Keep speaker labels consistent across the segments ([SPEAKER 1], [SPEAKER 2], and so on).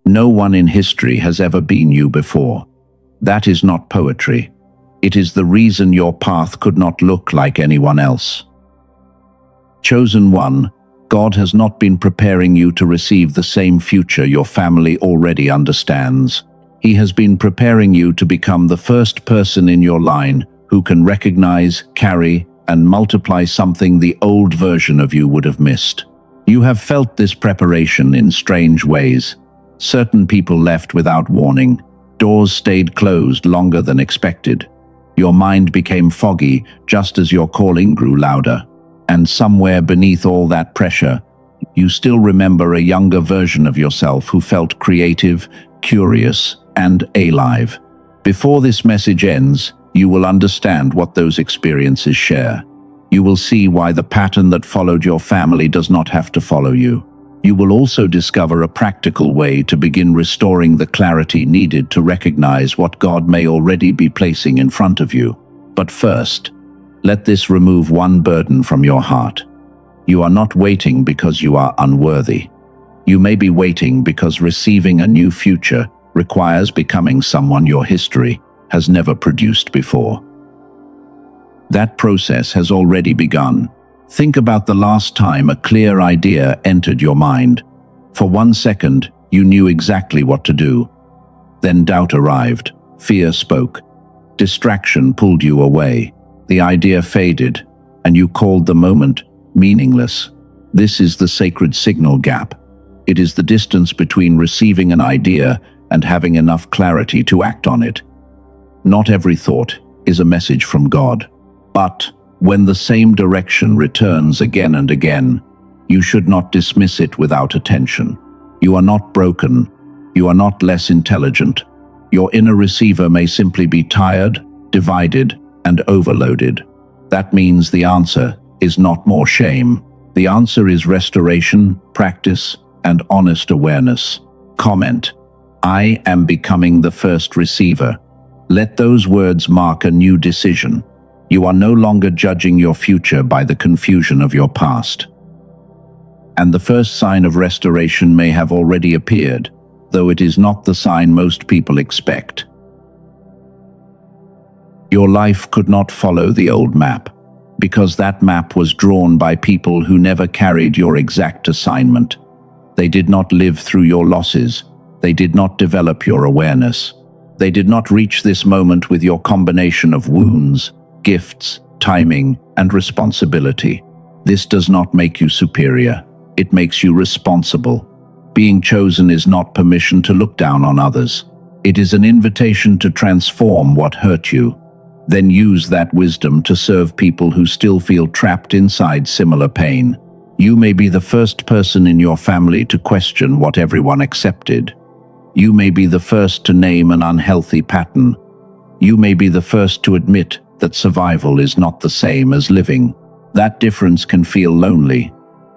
[SPEAKER 1] No one in history has ever been you before. That is not poetry. It is the reason your path could not look like anyone else. Chosen one, God has not been preparing you to receive the same future your family already understands. He has been preparing you to become the first person in your line who can recognize, carry, and multiply something the old version of you would have missed. You have felt this preparation in strange ways. Certain people left without warning. Doors stayed closed longer than expected. Your mind became foggy just as your calling grew louder. And somewhere beneath all that pressure, you still remember a younger version of yourself who felt creative, curious, and alive. Before this message ends, you will understand what those experiences share. You will see why the pattern that followed your family does not have to follow you. You will also discover a practical way to begin restoring the clarity needed to recognize what God may already be placing in front of you. But first, let this remove one burden from your heart. You are not waiting because you are unworthy. You may be waiting because receiving a new future requires becoming someone your history has never produced before. That process has already begun. Think about the last time a clear idea entered your mind. For 1 second, you knew exactly what to do. Then doubt arrived, fear spoke, distraction pulled you away. The idea faded, and you called the moment meaningless. This is the sacred signal gap. It is the distance between receiving an idea and having enough clarity to act on it. Not every thought is a message from God, but when the same direction returns again and again, you should not dismiss it without attention. You are not broken. You are not less intelligent. Your inner receiver may simply be tired, divided, and overloaded. That means the answer is not more shame. The answer is restoration, practice, and honest awareness. Comment: I am becoming the first receiver. Let those words mark a new decision. You are no longer judging your future by the confusion of your past. And the first sign of restoration may have already appeared, though it is not the sign most people expect. Your life could not follow the old map, because that map was drawn by people who never carried your exact assignment. They did not live through your losses. They did not develop your awareness. They did not reach this moment with your combination of wounds, gifts, timing, and responsibility. This does not make you superior. It makes you responsible. Being chosen is not permission to look down on others. It is an invitation to transform what hurt you. Then use that wisdom to serve people who still feel trapped inside similar pain. You may be the first person in your family to question what everyone accepted. You may be the first to name an unhealthy pattern. You may be the first to admit that survival is not the same as living. That difference can feel lonely,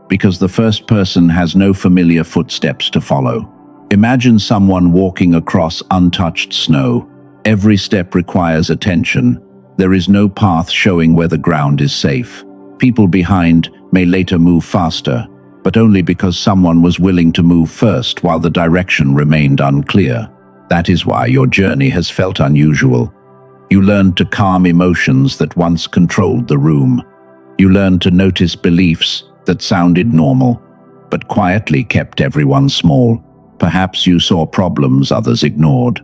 [SPEAKER 1] because the first person has no familiar footsteps to follow. Imagine someone walking across untouched snow. Every step requires attention. There is no path showing where the ground is safe. People behind may later move faster, but only because someone was willing to move first while the direction remained unclear. That is why your journey has felt unusual. You learned to calm emotions that once controlled the room. You learned to notice beliefs that sounded normal, but quietly kept everyone small. Perhaps you saw problems others ignored.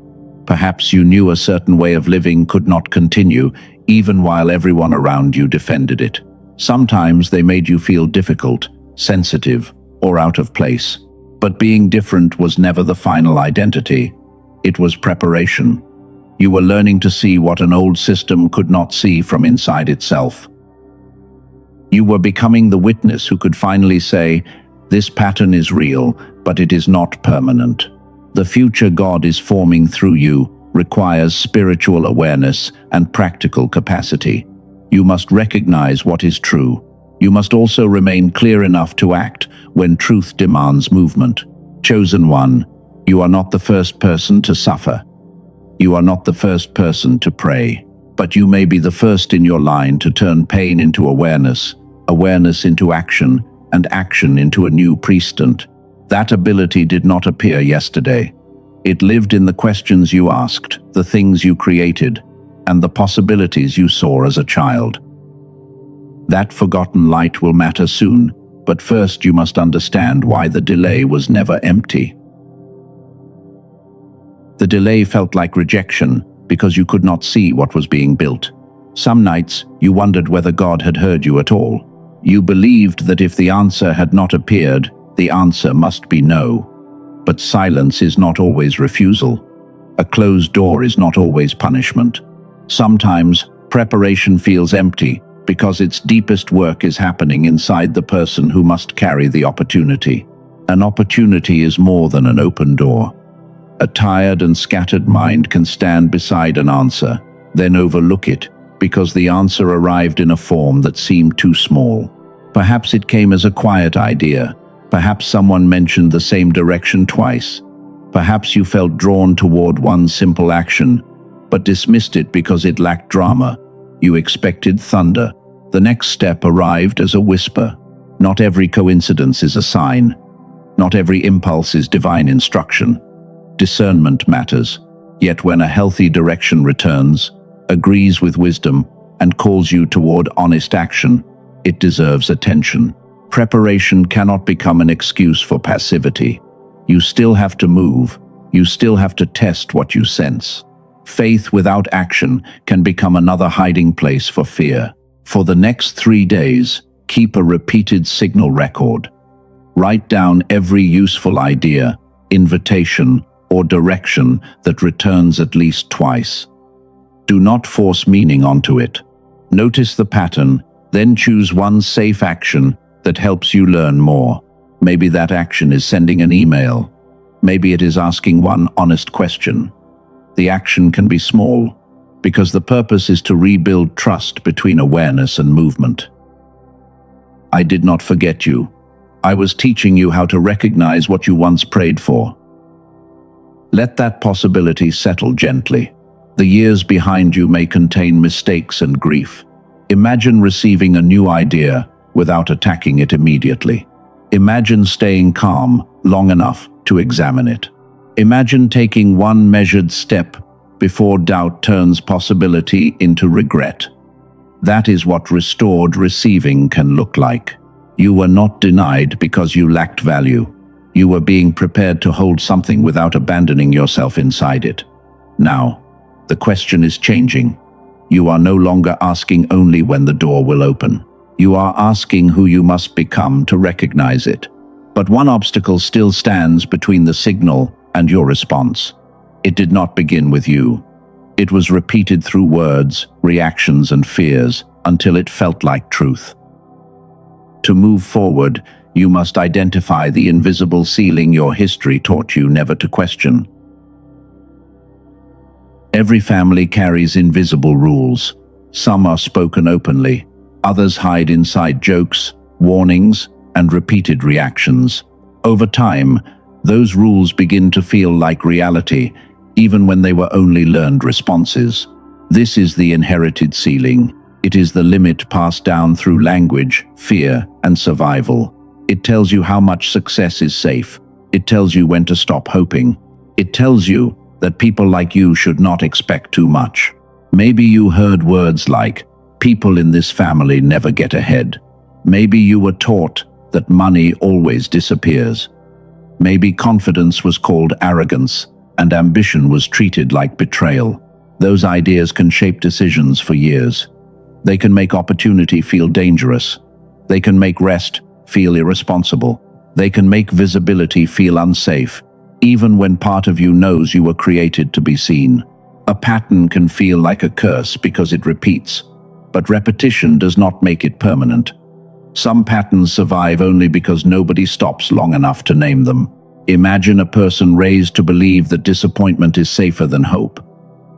[SPEAKER 1] Perhaps you knew a certain way of living could not continue, even while everyone around you defended it. Sometimes they made you feel difficult, sensitive, or out of place. But being different was never the final identity. It was preparation. You were learning to see what an old system could not see from inside itself. You were becoming the witness who could finally say, "This pattern is real, but it is not permanent." The future God is forming through you requires spiritual awareness and practical capacity. You must recognize what is true. You must also remain clear enough to act when truth demands movement. Chosen one, you are not the first person to suffer. You are not the first person to pray, but you may be the first in your line to turn pain into awareness, awareness into action, and action into a new priesthood. That ability did not appear yesterday. It lived in the questions you asked, the things you created, and the possibilities you saw as a child. That forgotten light will matter soon, but first you must understand why the delay was never empty. The delay felt like rejection because you could not see what was being built. Some nights you wondered whether God had heard you at all. You believed that if the answer had not appeared, the answer must be no. But silence is not always refusal. A closed door is not always punishment. Sometimes preparation feels empty because its deepest work is happening inside the person who must carry the opportunity. An opportunity is more than an open door. A tired and scattered mind can stand beside an answer, then overlook it because the answer arrived in a form that seemed too small. Perhaps it came as a quiet idea. Perhaps someone mentioned the same direction twice. Perhaps you felt drawn toward one simple action, but dismissed it because it lacked drama. You expected thunder. The next step arrived as a whisper. Not every coincidence is a sign. Not every impulse is divine instruction. Discernment matters. Yet when a healthy direction returns, agrees with wisdom, and calls you toward honest action, it deserves attention. Preparation cannot become an excuse for passivity. You still have to move. You still have to test what you sense. Faith without action can become another hiding place for fear. For the next 3 days, keep a repeated signal record. Write down every useful idea, invitation, or direction that returns at least twice. Do not force meaning onto it. Notice the pattern, then choose one safe action that helps you learn more. Maybe that action is sending an email. Maybe it is asking one honest question. The action can be small, because the purpose is to rebuild trust between awareness and movement. I did not forget you. I was teaching you how to recognize what you once prayed for. Let that possibility settle gently. The years behind you may contain mistakes and grief. Imagine receiving a new idea without attacking it immediately. Imagine staying calm long enough to examine it. Imagine taking one measured step before doubt turns possibility into regret. That is what restored receiving can look like. You were not denied because you lacked value. You were being prepared to hold something without abandoning yourself inside it. Now, the question is changing. You are no longer asking only when the door will open. You are asking who you must become to recognize it. But one obstacle still stands between the signal and your response. It did not begin with you. It was repeated through words, reactions, and fears until it felt like truth. To move forward, you must identify the invisible ceiling your history taught you never to question. Every family carries invisible rules. Some are spoken openly. Others hide inside jokes, warnings, and repeated reactions. Over time, those rules begin to feel like reality, even when they were only learned responses. This is the inherited ceiling. It is the limit passed down through language, fear, and survival. It tells you how much success is safe. It tells you when to stop hoping. It tells you that people like you should not expect too much. Maybe you heard words like, "People in this family never get ahead." Maybe you were taught that money always disappears. Maybe confidence was called arrogance, and ambition was treated like betrayal. Those ideas can shape decisions for years. They can make opportunity feel dangerous. They can make rest feel irresponsible. They can make visibility feel unsafe, even when part of you knows you were created to be seen. A pattern can feel like a curse because it repeats, but repetition does not make it permanent. Some patterns survive only because nobody stops long enough to name them. Imagine a person raised to believe that disappointment is safer than hope.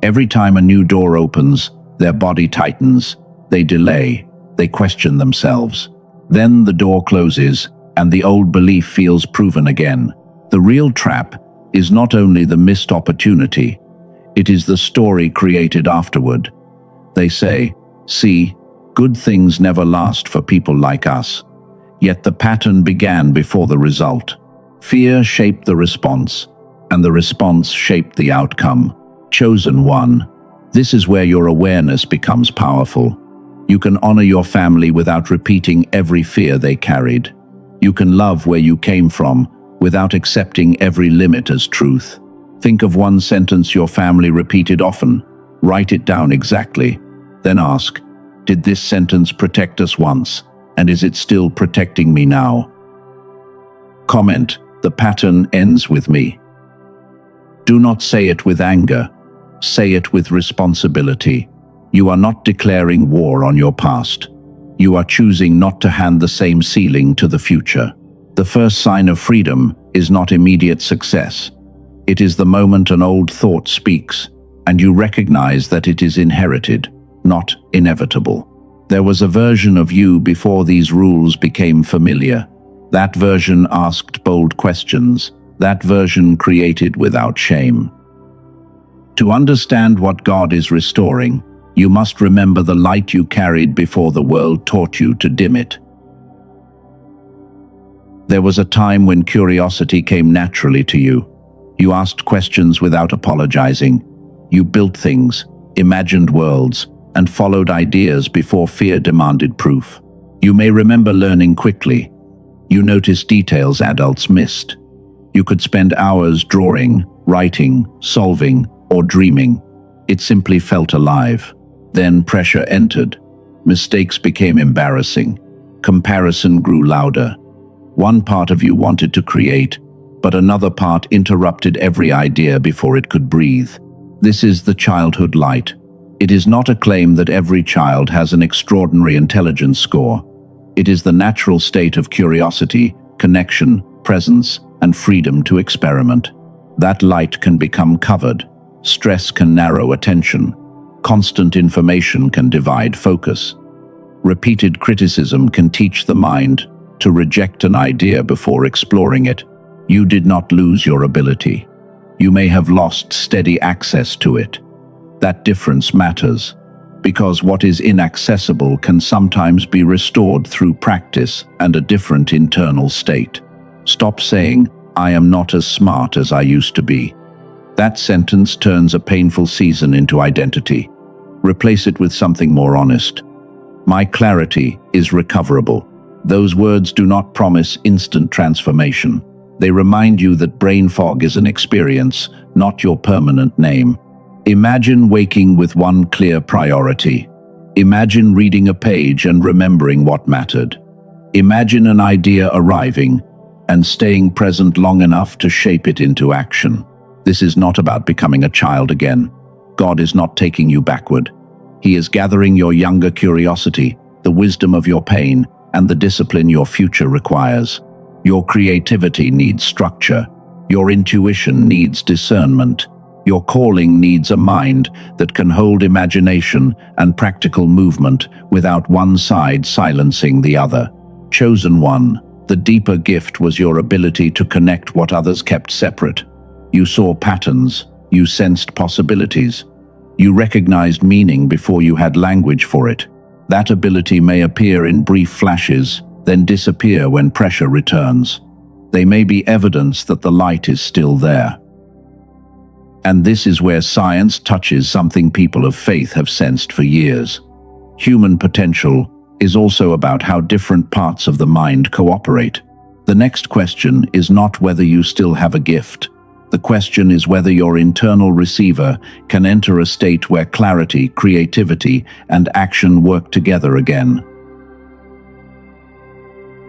[SPEAKER 1] Every time a new door opens, their body tightens. They delay. They question themselves. Then the door closes, and the old belief feels proven again. The real trap is not only the missed opportunity, it is the story created afterward. They say, "See, good things never last for people like us." Yet the pattern began before the result. Fear shaped the response, and the response shaped the outcome. Chosen one. This is where your awareness becomes powerful. You can honor your family without repeating every fear they carried. You can love where you came from without accepting every limit as truth. Think of one sentence your family repeated often. Write it down exactly. Then ask, did this sentence protect us once, and is it still protecting me now? Comment, the pattern ends with me. Do not say it with anger. Say it with responsibility. You are not declaring war on your past. You are choosing not to hand the same ceiling to the future. The first sign of freedom is not immediate success. It is the moment an old thought speaks, and you recognize that it is inherited, not inevitable. There was a version of you before these rules became familiar. That version asked bold questions. That version created without shame. To understand what God is restoring, you must remember the light you carried before the world taught you to dim it. There was a time when curiosity came naturally to you. You asked questions without apologizing. You built things, imagined worlds, and followed ideas before fear demanded proof. You may remember learning quickly. You noticed details adults missed. You could spend hours drawing, writing, solving, or dreaming. It simply felt alive. Then pressure entered. Mistakes became embarrassing. Comparison grew louder. One part of you wanted to create, but another part interrupted every idea before it could breathe. This is the childhood light. It is not a claim that every child has an extraordinary intelligence score. It is the natural state of curiosity, connection, presence, and freedom to experiment. That light can become covered. Stress can narrow attention. Constant information can divide focus. Repeated criticism can teach the mind to reject an idea before exploring it. You did not lose your ability. You may have lost steady access to it. That difference matters, because what is inaccessible can sometimes be restored through practice and a different internal state. Stop saying, "I am not as smart as I used to be." That sentence turns a painful season into identity. Replace it with something more honest. "My clarity is recoverable." Those words do not promise instant transformation. They remind you that brain fog is an experience, not your permanent name. Imagine waking with one clear priority. Imagine reading a page and remembering what mattered. Imagine an idea arriving and staying present long enough to shape it into action. This is not about becoming a child again. God is not taking you backward. He is gathering your younger curiosity, the wisdom of your pain, and the discipline your future requires. Your creativity needs structure. Your intuition needs discernment. Your calling needs a mind that can hold imagination and practical movement without one side silencing the other. Chosen one, the deeper gift was your ability to connect what others kept separate. You saw patterns. You sensed possibilities. You recognized meaning before you had language for it. That ability may appear in brief flashes, then disappear when pressure returns. They may be evidence that the light is still there. And this is where science touches something people of faith have sensed for years. Human potential is also about how different parts of the mind cooperate. The next question is not whether you still have a gift. The question is whether your internal receiver can enter a state where clarity, creativity, and action work together again.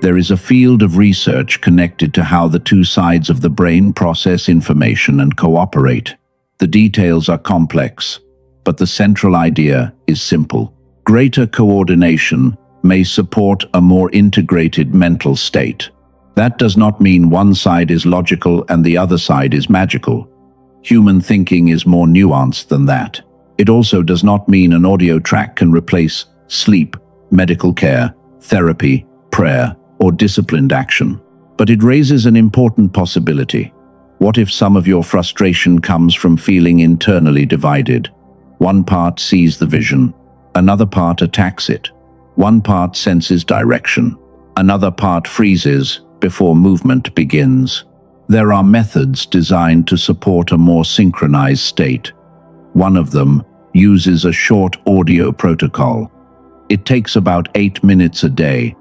[SPEAKER 1] There is a field of research connected to how the two sides of the brain process information and cooperate. The details are complex, but the central idea is simple. Greater coordination may support a more integrated mental state. That does not mean one side is logical and the other side is magical. Human thinking is more nuanced than that. It also does not mean an audio track can replace sleep, medical care, therapy, prayer, or disciplined action. But it raises an important possibility. What if some of your frustration comes from feeling internally divided? One part sees the vision, another part attacks it. One part senses direction, another part freezes before movement begins. There are methods designed to support a more synchronized state. One of them uses a short audio protocol. It takes about 8 minutes a day,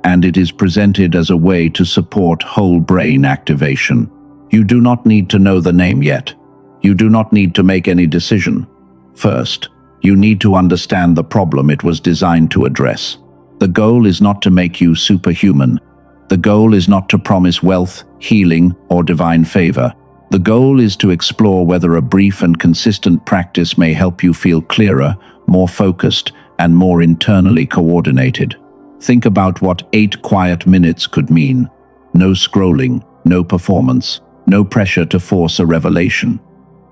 [SPEAKER 1] and it is presented as a way to support whole brain activation. You do not need to know the name yet. You do not need to make any decision. First, you need to understand the problem it was designed to address. The goal is not to make you superhuman. The goal is not to promise wealth, healing, or divine favor. The goal is to explore whether a brief and consistent practice may help you feel clearer, more focused, and more internally coordinated. Think about what 8 quiet minutes could mean. No scrolling, no performance, no pressure to force a revelation.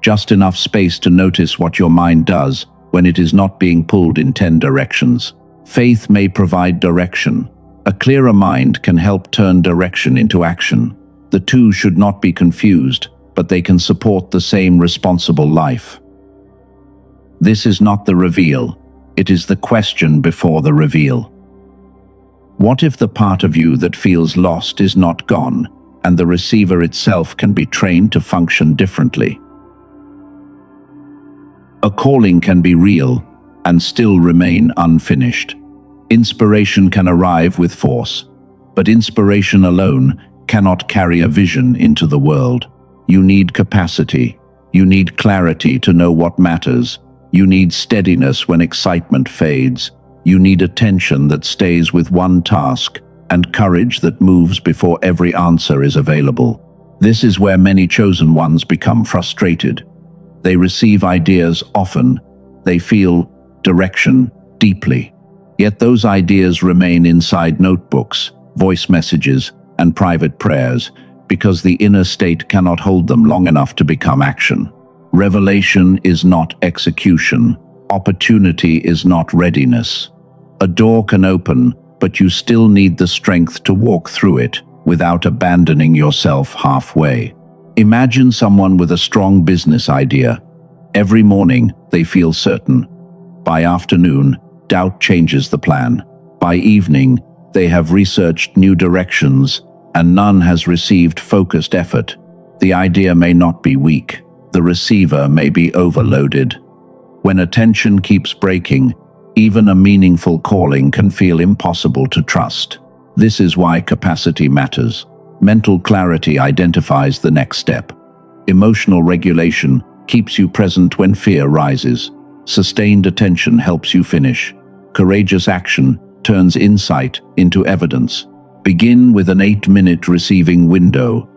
[SPEAKER 1] Just enough space to notice what your mind does when it is not being pulled in 10 directions. Faith may provide direction. A clearer mind can help turn direction into action. The two should not be confused, but they can support the same responsible life. This is not the reveal. It is the question before the reveal. What if the part of you that feels lost is not gone, and the receiver itself can be trained to function differently? A calling can be real and still remain unfinished. Inspiration can arrive with force, but inspiration alone cannot carry a vision into the world. You need capacity. You need clarity to know what matters. You need steadiness when excitement fades. You need attention that stays with one task and courage that moves before every answer is available. This is where many chosen ones become frustrated. They receive ideas often. They feel direction deeply. Yet those ideas remain inside notebooks, voice messages, and private prayers because the inner state cannot hold them long enough to become action. Revelation is not execution. Opportunity is not readiness. A door can open, but you still need the strength to walk through it without abandoning yourself halfway. Imagine someone with a strong business idea. Every morning, they feel certain. By afternoon, doubt changes the plan. By evening, they have researched new directions, and none has received focused effort. The idea may not be weak. The receiver may be overloaded. When attention keeps breaking, even a meaningful calling can feel impossible to trust. This is why capacity matters. Mental clarity identifies the next step. Emotional regulation keeps you present when fear rises. Sustained attention helps you finish. Courageous action turns insight into evidence. Begin with an 8-minute receiving window.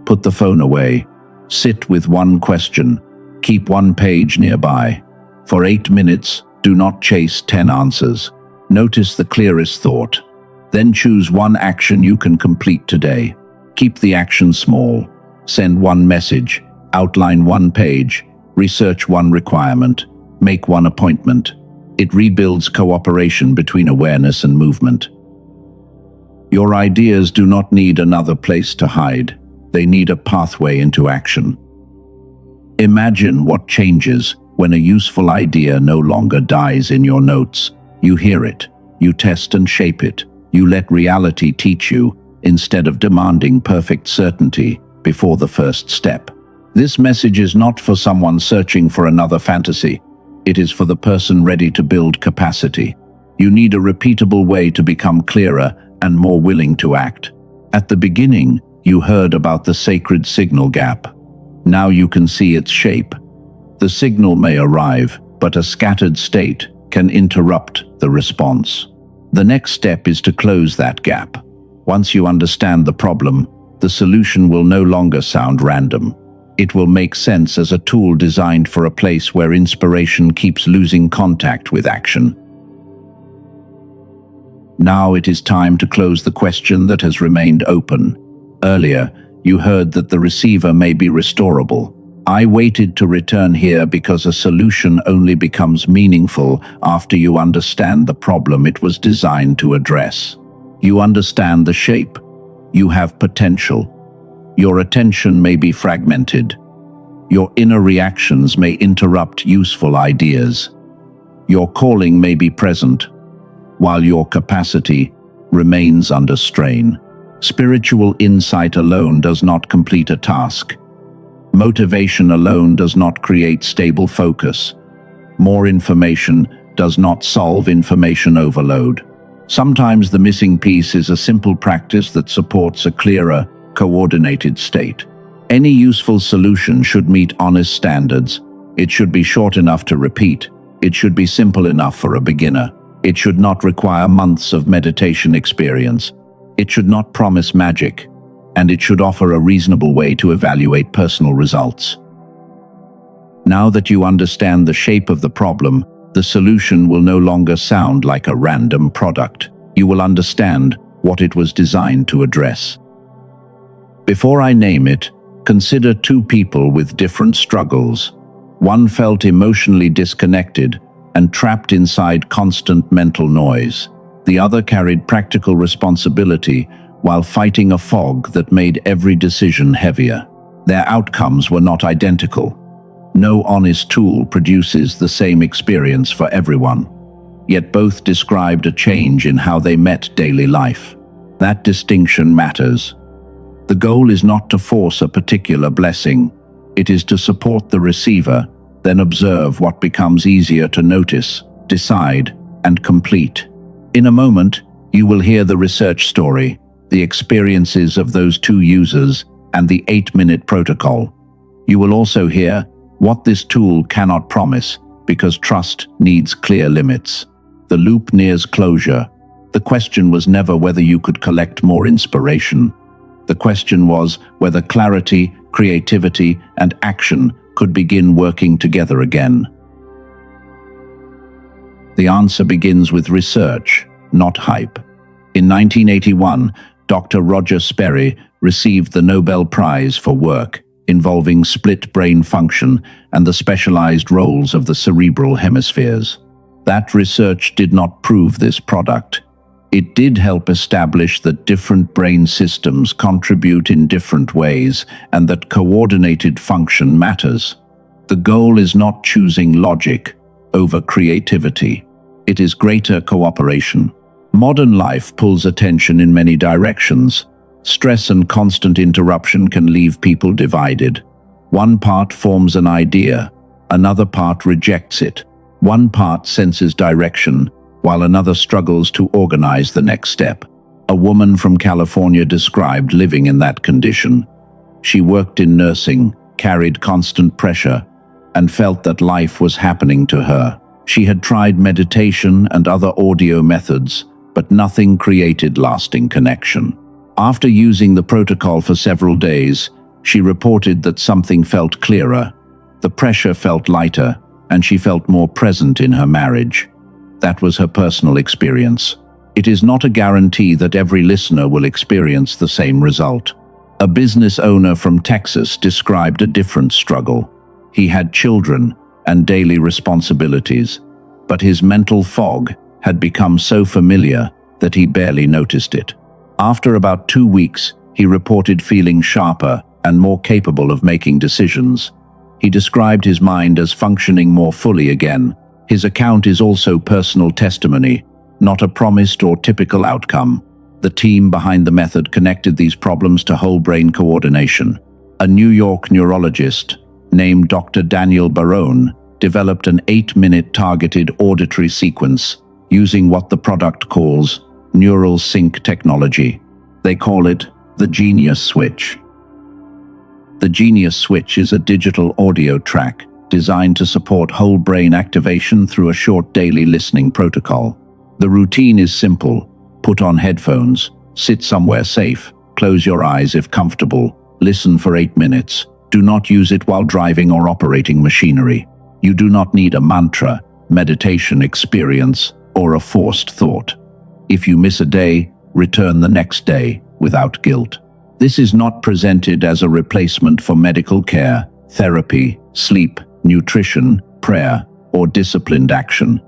[SPEAKER 1] Put the phone away. Sit with one question. Keep one page nearby. For 8 minutes, do not chase 10 answers. Notice the clearest thought. Then choose one action you can complete today. Keep the action small. Send one message. Outline one page. Research one requirement. Make one appointment. It rebuilds cooperation between awareness and movement. Your ideas do not need another place to hide. They need a pathway into action. Imagine what changes when a useful idea no longer dies in your notes. You hear it. You test and shape it. You let reality teach you instead of demanding perfect certainty before the first step. This message is not for someone searching for another fantasy. It is for the person ready to build capacity. You need a repeatable way to become clearer and more willing to act. At the beginning, you heard about the sacred signal gap. Now you can see its shape. The signal may arrive, but a scattered state can interrupt the response. The next step is to close that gap. Once you understand the problem, the solution will no longer sound random. It will make sense as a tool designed for a place where inspiration keeps losing contact with action. Now it is time to close the question that has remained open. Earlier, you heard that the receiver may be restorable. I waited to return here because a solution only becomes meaningful after you understand the problem it was designed to address. You understand the shape. You have potential. Your attention may be fragmented. Your inner reactions may interrupt useful ideas. Your calling may be present, while your capacity remains under strain. Spiritual insight alone does not complete a task. Motivation alone does not create stable focus. More information does not solve information overload. Sometimes the missing piece is a simple practice that supports a clearer, coordinated state. Any useful solution should meet honest standards. It should be short enough to repeat. It should be simple enough for a beginner. It should not require months of meditation experience. It should not promise magic, and it should offer a reasonable way to evaluate personal results. Now that you understand the shape of the problem, the solution will no longer sound like a random product. You will understand what it was designed to address. Before I name it, consider two people with different struggles. One felt emotionally disconnected and trapped inside constant mental noise. The other carried practical responsibility while fighting a fog that made every decision heavier. Their outcomes were not identical. No honest tool produces the same experience for everyone. Yet both described a change in how they met daily life. That distinction matters. The goal is not to force a particular blessing. It is to support the receiver, then observe what becomes easier to notice, decide, and complete. In a moment, you will hear the research story, the experiences of those two users, and the 8-minute protocol. You will also hear what this tool cannot promise, because trust needs clear limits. The loop nears closure. The question was never whether you could collect more inspiration. The question was whether clarity, creativity, and action could begin working together again. The answer begins with research, not hype. In 1981, Doctor Roger Sperry received the Nobel Prize for work involving split brain function and the specialized roles of the cerebral hemispheres. That research did not prove this product. It did help establish that different brain systems contribute in different ways and that coordinated function matters. The goal is not choosing logic over creativity. It is greater cooperation. Modern life pulls attention in many directions. Stress and constant interruption can leave people divided. One part forms an idea, another part rejects it. One part senses direction, while another struggles to organize the next step. A woman from California described living in that condition. She worked in nursing, carried constant pressure, and felt that life was happening to her. She had tried meditation and other audio methods, but nothing created lasting connection. After using the protocol for several days, she reported that something felt clearer. The pressure felt lighter, and she felt more present in her marriage. That was her personal experience. It is not a guarantee that every listener will experience the same result. A business owner from Texas described a different struggle. He had children and daily responsibilities, but his mental fog had become so familiar that he barely noticed it. After about 2 weeks, he reported feeling sharper and more capable of making decisions. He described his mind as functioning more fully again. His account is also personal testimony, not a promised or typical outcome. The team behind the method connected these problems to whole brain coordination. A New York neurologist named Doctor Daniel Barone developed an 8-minute targeted auditory sequence using what the product calls neural sync technology. They call it the Genius Switch. The Genius Switch is a digital audio track designed to support whole brain activation through a short daily listening protocol. The routine is simple. Put on headphones, sit somewhere safe, close your eyes if comfortable, listen for 8 minutes. Do not use it while driving or operating machinery. You do not need a mantra, meditation experience, or a forced thought. If you miss a day, return the next day without guilt. This is not presented as a replacement for medical care, therapy, sleep, nutrition, prayer, or disciplined action.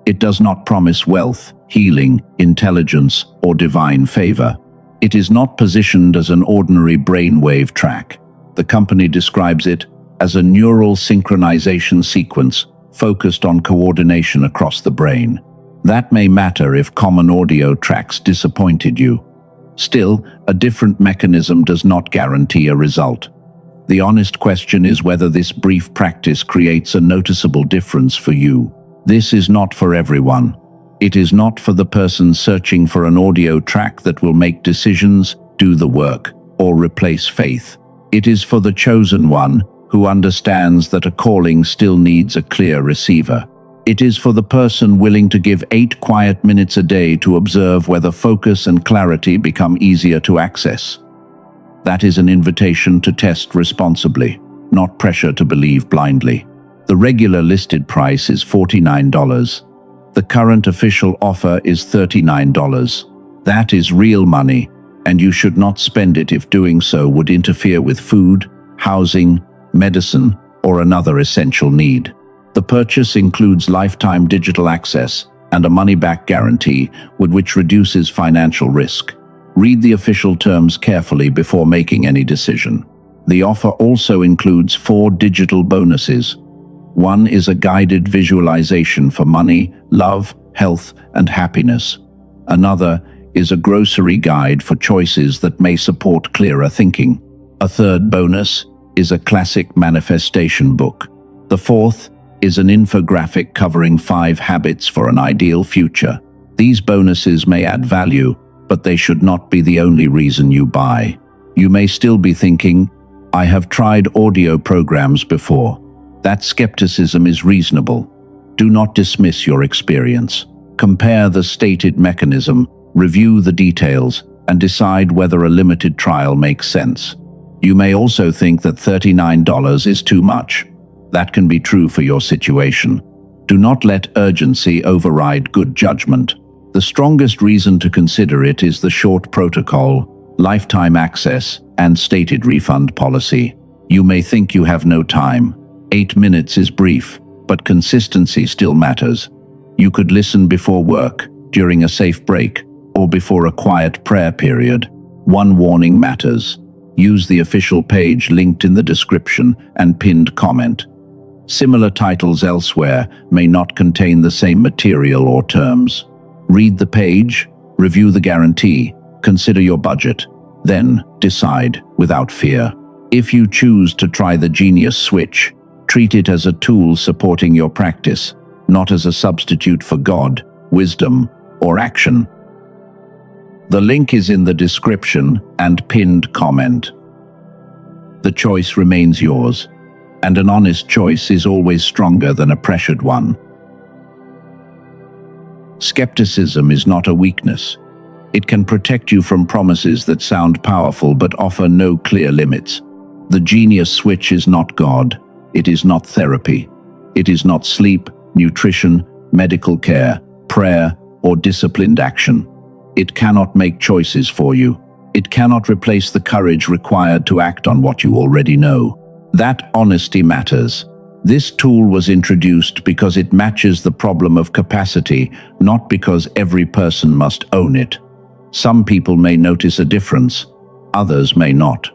[SPEAKER 1] It does not promise wealth, healing, intelligence, or divine favor. It is not positioned as an ordinary brainwave track. The company describes it as a neural synchronization sequence focused on coordination across the brain. That may matter if common audio tracks disappointed you. Still, a different mechanism does not guarantee a result. The honest question is whether this brief practice creates a noticeable difference for you. This is not for everyone. It is not for the person searching for an audio track that will make decisions, do the work, or replace faith. It is for the chosen one who understands that a calling still needs a clear receiver. It is for the person willing to give 8 quiet minutes a day to observe whether focus and clarity become easier to access. That is an invitation to test responsibly, not pressure to believe blindly. The regular listed price is $49. The current official offer is $39. That is real money, and you should not spend it if doing so would interfere with food, housing, medicine, or another essential need. The purchase includes lifetime digital access and a money-back guarantee, which reduces financial risk. Read the official terms carefully before making any decision. The offer also includes 4 digital bonuses. One is a guided visualization for money, love, health, and happiness. Another is a grocery guide for choices that may support clearer thinking. A third bonus is a classic manifestation book. The fourth is an infographic covering 5 habits for an ideal future. These bonuses may add value, but they should not be the only reason you buy. You may still be thinking, I have tried audio programs before. That skepticism is reasonable. Do not dismiss your experience. Compare the stated mechanism, review the details, and decide whether a limited trial makes sense. You may also think that $39 is too much. That can be true for your situation. Do not let urgency override good judgment. The strongest reason to consider it is the short protocol, lifetime access, and stated refund policy. You may think you have no time. 8 minutes is brief, but consistency still matters. You could listen before work, during a safe break, or before a quiet prayer period. One warning matters. Use the official page linked in the description and pinned comment. Similar titles elsewhere may not contain the same material or terms. Read the page, review the guarantee, consider your budget, then decide without fear. If you choose to try the Genius Switch, treat it as a tool supporting your practice, not as a substitute for God, wisdom, or action. The link is in the description and pinned comment. The choice remains yours, and an honest choice is always stronger than a pressured one. Skepticism is not a weakness. It can protect you from promises that sound powerful but offer no clear limits. The Genius Switch is not God. It is not therapy. It is not sleep, nutrition, medical care, prayer, or disciplined action. It cannot make choices for you. It cannot replace the courage required to act on what you already know. That honesty matters. This tool was introduced because it matches the problem of capacity, not because every person must own it. Some people may notice a difference, others may not.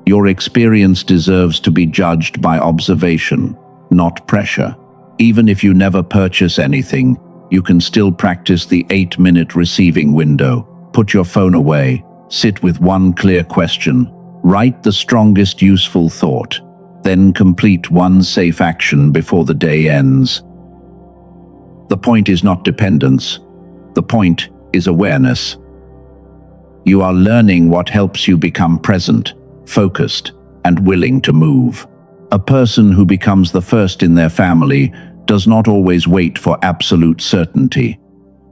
[SPEAKER 1] Your experience deserves to be judged by observation, not pressure. Even if you never purchase anything, you can still practice the 8-minute receiving window. Put your phone away, sit with one clear question, write the strongest useful thought, then complete one safe action before the day ends. The point is not dependence. The point is awareness. You are learning what helps you become present, focused, and willing to move. A person who becomes the first in their family does not always wait for absolute certainty.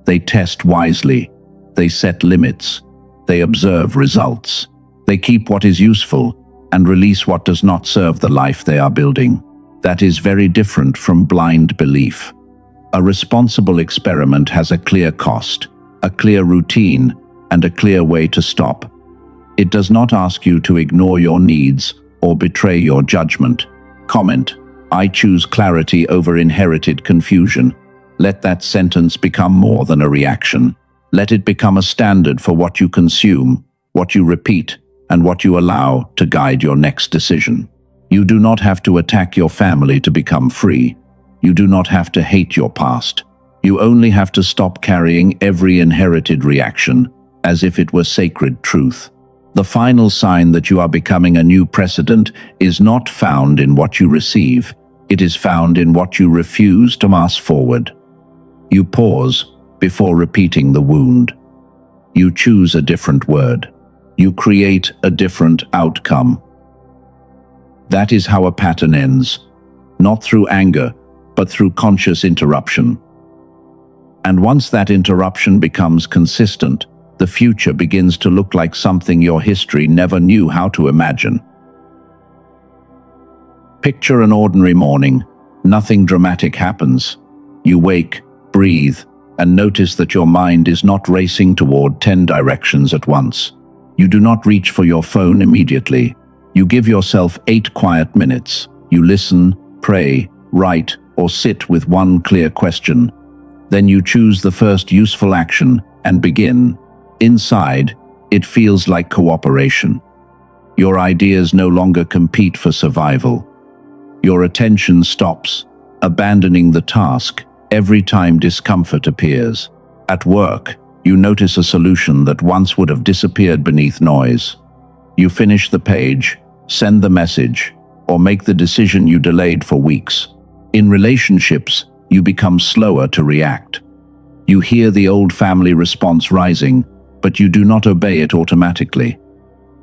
[SPEAKER 1] They test wisely. They set limits. They observe results. They keep what is useful and release what does not serve the life they are building. That is very different from blind belief. A responsible experiment has a clear cost, a clear routine, and a clear way to stop. It does not ask you to ignore your needs or betray your judgment. Comment: I choose clarity over inherited confusion. Let that sentence become more than a reaction. Let it become a standard for what you consume, what you repeat, and what you allow to guide your next decision. You do not have to attack your family to become free. You do not have to hate your past. You only have to stop carrying every inherited reaction as if it were sacred truth. The final sign that you are becoming a new precedent is not found in what you receive. It is found in what you refuse to pass forward. You pause before repeating the wound. You choose a different word. You create a different outcome. That is how a pattern ends, not through anger, but through conscious interruption. And once that interruption becomes consistent, the future begins to look like something your history never knew how to imagine. Picture an ordinary morning. Nothing dramatic happens. You wake, breathe, and notice that your mind is not racing toward 10 directions at once. You do not reach for your phone immediately. You give yourself 8 quiet minutes. You listen, pray, write, or sit with one clear question. Then you choose the first useful action and begin. Inside, it feels like cooperation. Your ideas no longer compete for survival. Your attention stops, abandoning the task every time discomfort appears. At work, you notice a solution that once would have disappeared beneath noise. You finish the page, send the message, or make the decision you delayed for weeks. In relationships, you become slower to react. You hear the old family response rising, but you do not obey it automatically.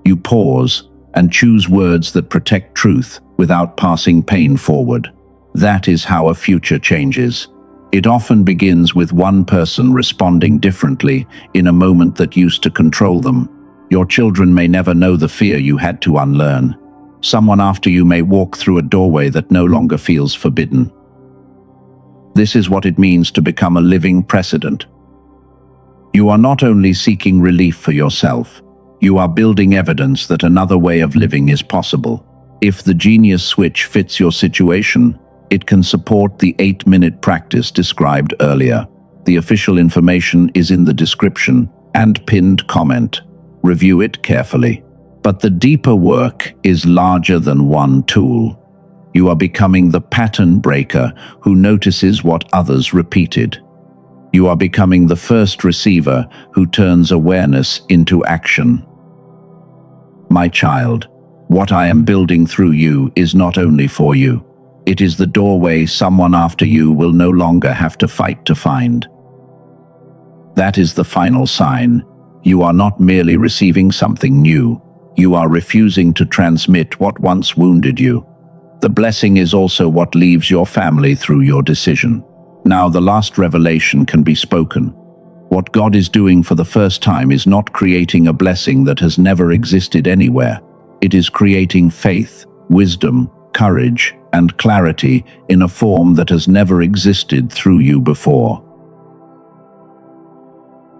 [SPEAKER 1] You pause and choose words that protect truth without passing pain forward. That is how a future changes. It often begins with one person responding differently in a moment that used to control them. Your children may never know the fear you had to unlearn. Someone after you may walk through a doorway that no longer feels forbidden. This is what it means to become a living precedent. You are not only seeking relief for yourself, you are building evidence that another way of living is possible. If the genius switch fits your situation, it can support the 8-minute practice described earlier. The official information is in the description and pinned comment. Review it carefully. But the deeper work is larger than one tool. You are becoming the pattern breaker who notices what others repeated. You are becoming the first receiver who turns awareness into action. My child, what I am building through you is not only for you. It is the doorway someone after you will no longer have to fight to find. That is the final sign. You are not merely receiving something new. You are refusing to transmit what once wounded you. The blessing is also what leaves your family through your decision. Now the last revelation can be spoken. What God is doing for the first time is not creating a blessing that has never existed anywhere. It is creating faith, wisdom, courage, and clarity in a form that has never existed through you before.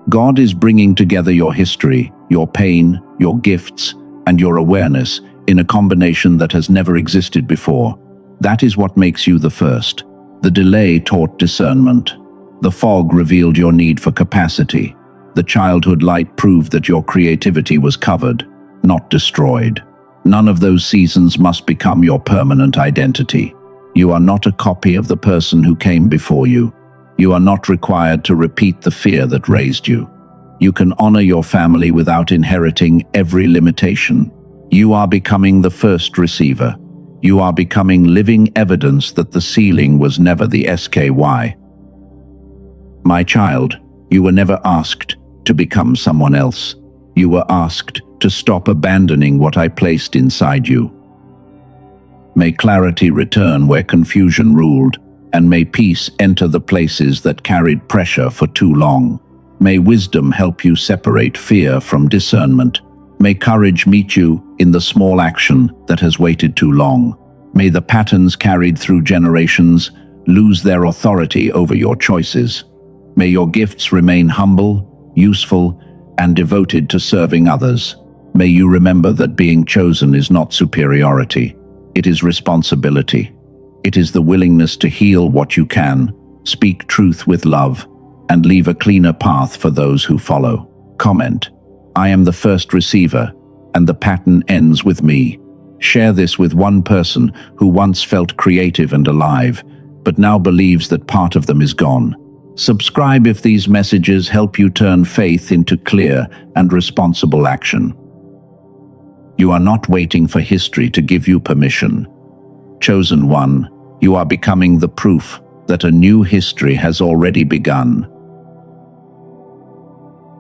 [SPEAKER 1] God is bringing together your history, your pain, your gifts, and your awareness in a combination that has never existed before. That is what makes you the first. The delay taught discernment. The fog revealed your need for capacity. The childhood light proved that your creativity was covered, not destroyed. None of those seasons must become your permanent identity. You are not a copy of the person who came before you. You are not required to repeat the fear that raised you. You can honor your family without inheriting every limitation. You are becoming the first receiver. You are becoming living evidence that the ceiling was never the SKY. My child, you were never asked to become someone else. You were asked to stop abandoning what I placed inside you. May clarity return where confusion ruled, and may peace enter the places that carried pressure for too long. May wisdom help you separate fear from discernment. May courage meet you in the small action that has waited too long. May the patterns carried through generations lose their authority over your choices. May your gifts remain humble, useful, and devoted to serving others. May you remember that being chosen is not superiority. It is responsibility. It is the willingness to heal what you can, speak truth with love, and leave a cleaner path for those who follow. Comment: I am the first receiver, and the pattern ends with me. Share this with one person who once felt creative and alive, but now believes that part of them is gone. Subscribe if these messages help you turn faith into clear and responsible action. You are not waiting for history to give you permission. Chosen one, you are becoming the proof that a new history has already begun.